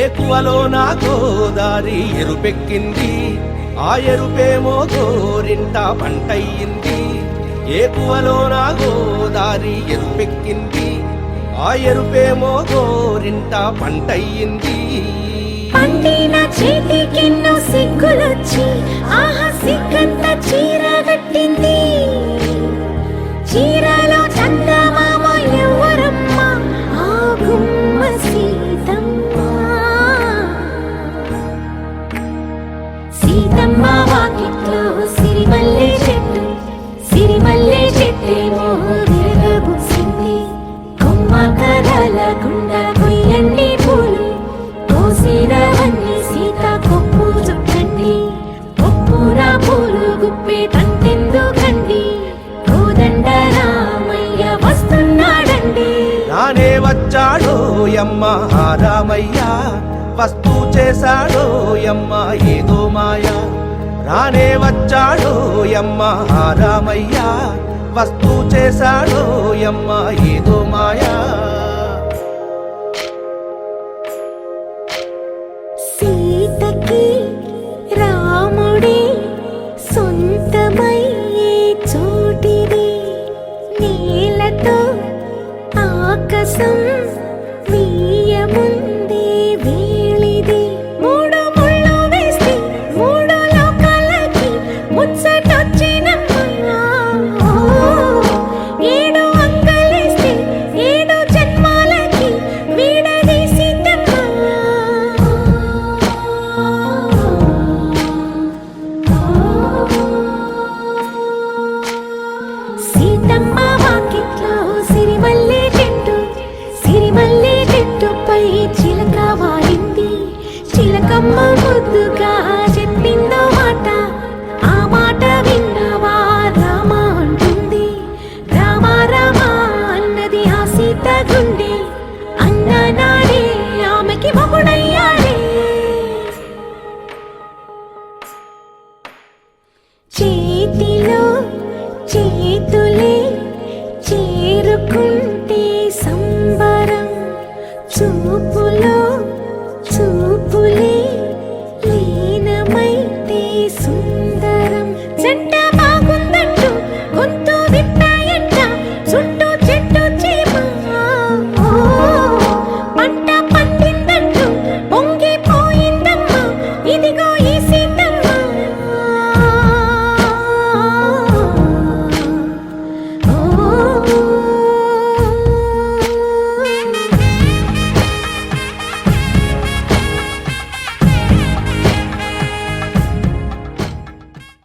ఏకువలో నా గోదారి ఎరుపెక్కింది, ఆ ఎరుపేమో గోరింట పంటయ్యింది. ఏకువలో నా గోదారి ఎరుపెక్కింది, ఆ ఎరుపేమో గోరింట పంటయ్యింది. పండిన చేతికెన్నో సిగ్గులొచ్చి ఆహా సిగ్గంత చీర కట్టింది. చీరలో చందమామ ఎవరమ్మ, ఆ గుమ్మ సీతమ్మ. సీతమ్మ వాకిట్లో సిరిమల్లె చెట్టు, సిరిమల్లె చెట్టేమో విరగబూసింది. కొమ్మ కదలకుండా కొయ్యండి పూలు, కోసిరవన్నీ సీత కొప్పు చుట్టండి. కొప్పున పూలు గుప్పే తంతెందుకండి, కోదండ రామయ్య వస్తున్నాడండి. రానే వచ్చాడో యమ్మ రామయ్య, వస్తూ చేశాడో యమ్మ ఏదో మాయ. రానే వచ్చాడో యమ్మ రామయ్య, వస్తూ చేశాడో యమ్మ ఏదో మాయా. సీతకి రాముడే సొంతమయ్యే చోటిది, నేలతో ఆకాశం వీయముందే వేళిది. మూడు ముళ్ళు వేస్తే మూడు లోకాలకి ముచ్చటొచ్చినమ్మా. ఏడు అంగలేస్తే ఏడు జన్మాలకి వీడదీసిందమ్మా. సీతమ్మ వాకిట్లో సిరిమల్లె చెట్టు, సిరిమల్లె చెట్టుపై చిలక వాలింది. చిలకమ్మ ముద్దుగా చెప్పిందో మాట, ఆ మాట విన్నవా రామ అంటుంది. రామ రామ అన్నది ఆ సీత గుండె, అన్ననాడే ఆమెకి మొగుడయ్యాడే. చేతిలో